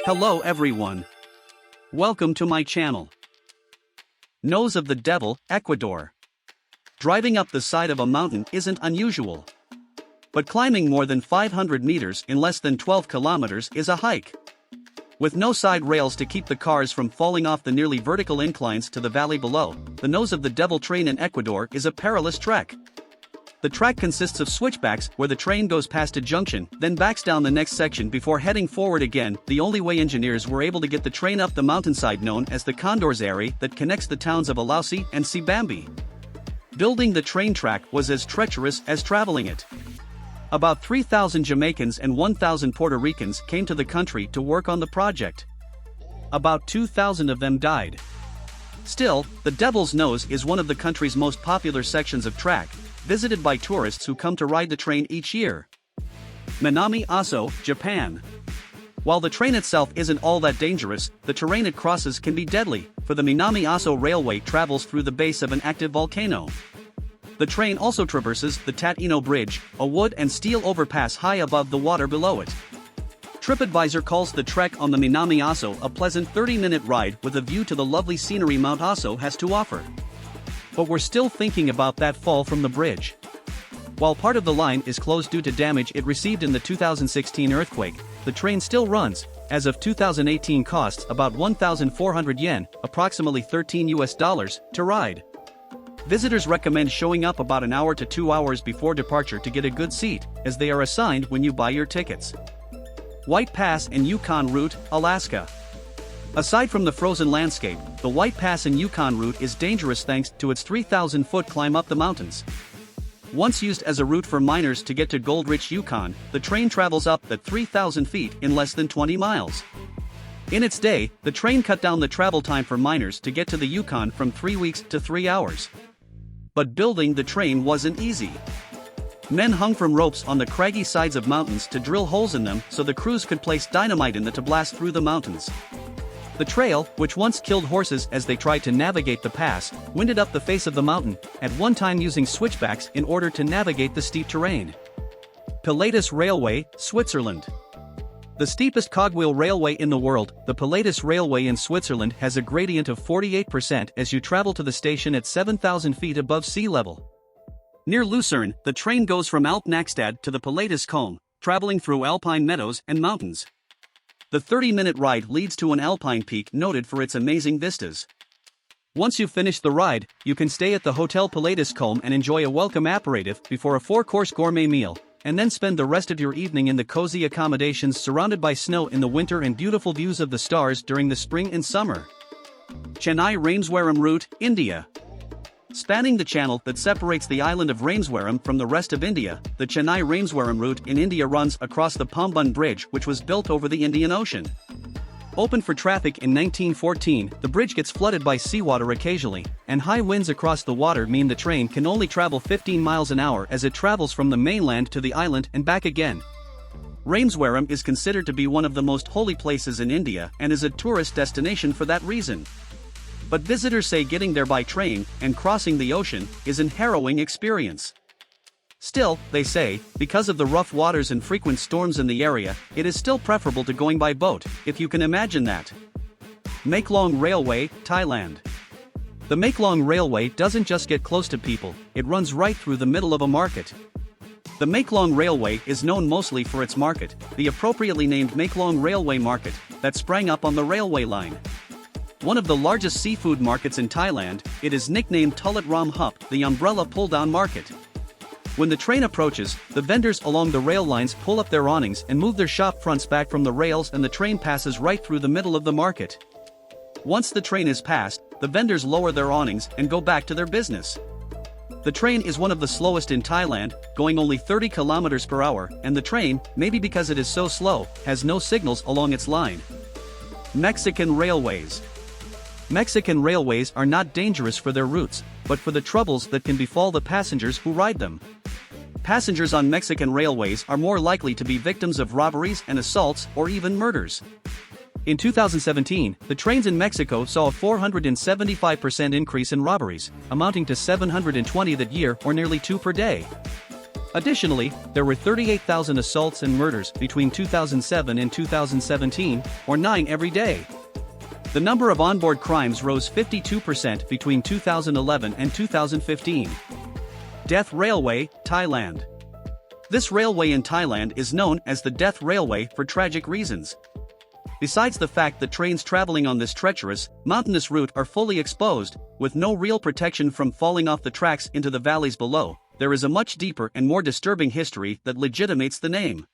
Hello everyone. Welcome to my channel. Nose of the Devil, Ecuador. Driving up the side of a mountain isn't unusual. But climbing more than 500 meters in less than 12 kilometers is a hike. With no side rails to keep the cars from falling off the nearly vertical inclines to the valley below, the Nose of the Devil train in Ecuador is a perilous trek. The track consists of switchbacks where the train goes past a junction, then backs down the next section before heading forward again, the only way engineers were able to get the train up the mountainside known as the Condor's Area that connects the towns of Alausi and Sibambi. Building the train track was as treacherous as traveling it. About 3,000 Jamaicans and 1,000 Puerto Ricans came to the country to work on the project. About 2,000 of them died. Still, the Devil's Nose is one of the country's most popular sections of track, visited by tourists who come to ride the train each year. Minami Aso, Japan. While the train itself isn't all that dangerous, the terrain it crosses can be deadly, for the Minami Aso Railway travels through the base of an active volcano. The train also traverses the Tatino Bridge, a wood and steel overpass high above the water below it. TripAdvisor calls the trek on the Minami Aso a pleasant 30-minute ride with a view to the lovely scenery Mount Aso has to offer. But we're still thinking about that fall from the bridge. While part of the line is closed due to damage it received in the 2016 earthquake, the train still runs, as of 2018 costs about 1,400 yen, approximately $13 to ride. Visitors recommend showing up about an hour to 2 hours before departure to get a good seat, as they are assigned when you buy your tickets. White Pass and Yukon Route, Alaska. Aside from the frozen landscape, the White Pass and Yukon route is dangerous thanks to its 3,000-foot climb up the mountains. Once used as a route for miners to get to gold-rich Yukon, the train travels up that 3,000 feet in less than 20 miles. In its day, the train cut down the travel time for miners to get to the Yukon from 3 weeks to 3 hours. But building the train wasn't easy. Men hung from ropes on the craggy sides of mountains to drill holes in them so the crews could place dynamite in them to blast through the mountains. The trail, which once killed horses as they tried to navigate the pass, winded up the face of the mountain, at one time using switchbacks in order to navigate the steep terrain. Pilatus Railway, Switzerland. The steepest cogwheel railway in the world, the Pilatus Railway in Switzerland has a gradient of 48% as you travel to the station at 7,000 feet above sea level. Near Lucerne, the train goes from Alpnachstad to the Pilatus Combe, traveling through alpine meadows and mountains. The 30-minute ride leads to an alpine peak noted for its amazing vistas. Once you've finished the ride, you can stay at the Hotel Pilatus Combe and enjoy a welcome aperitif before a 4-course gourmet meal, and then spend the rest of your evening in the cozy accommodations surrounded by snow in the winter and beautiful views of the stars during the spring and summer. Chennai Rameswaram Route, India. Spanning the channel that separates the island of Rameswaram from the rest of India, the Chennai Rameswaram route in India runs across the Pambun Bridge which was built over the Indian Ocean. Opened for traffic in 1914, the bridge gets flooded by seawater occasionally, and high winds across the water mean the train can only travel 15 miles an hour as it travels from the mainland to the island and back again. Rameswaram is considered to be one of the most holy places in India and is a tourist destination for that reason. But visitors say getting there by train and crossing the ocean is an harrowing experience. Still, they say, because of the rough waters and frequent storms in the area, it is still preferable to going by boat, if you can imagine that. Maeklong Railway, Thailand. The Maeklong Railway doesn't just get close to people, it runs right through the middle of a market. The Maeklong Railway is known mostly for its market, the appropriately named Maeklong Railway Market, that sprang up on the railway line. One of the largest seafood markets in Thailand, it is nicknamed Tulat Ram Hup, the umbrella pull-down market. When the train approaches, the vendors along the rail lines pull up their awnings and move their shop fronts back from the rails and the train passes right through the middle of the market. Once the train is passed, the vendors lower their awnings and go back to their business. The train is one of the slowest in Thailand, going only 30 kilometers per hour, and the train, maybe because it is so slow, has no signals along its line. Mexican Railways. Mexican railways are not dangerous for their routes, but for the troubles that can befall the passengers who ride them. Passengers on Mexican railways are more likely to be victims of robberies and assaults or even murders. In 2017, the trains in Mexico saw a 475% increase in robberies, amounting to 720 that year or nearly 2 per day. Additionally, there were 38,000 assaults and murders between 2007 and 2017, or 9 every day. The number of onboard crimes rose 52% between 2011 and 2015. Death Railway, Thailand. This railway in Thailand is known as the Death Railway for tragic reasons. Besides the fact that trains traveling on this treacherous, mountainous route are fully exposed, with no real protection from falling off the tracks into the valleys below, there is a much deeper and more disturbing history that legitimates the name.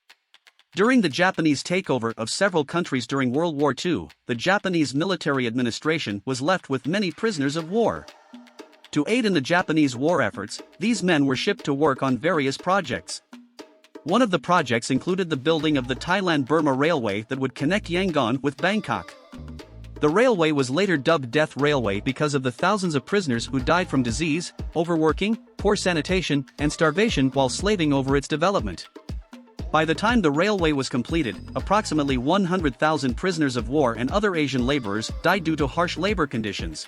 During the Japanese takeover of several countries during World War II, the Japanese military administration was left with many prisoners of war. To aid in the Japanese war efforts, these men were shipped to work on various projects. One of the projects included the building of the Thailand-Burma Railway that would connect Yangon with Bangkok. The railway was later dubbed Death Railway because of the thousands of prisoners who died from disease, overworking, poor sanitation, and starvation while slaving over its development. By the time the railway was completed, approximately 100,000 prisoners of war and other Asian laborers died due to harsh labor conditions.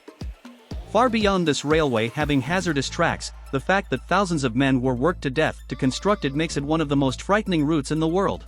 Far beyond this railway having hazardous tracks, the fact that thousands of men were worked to death to construct it makes it one of the most frightening routes in the world.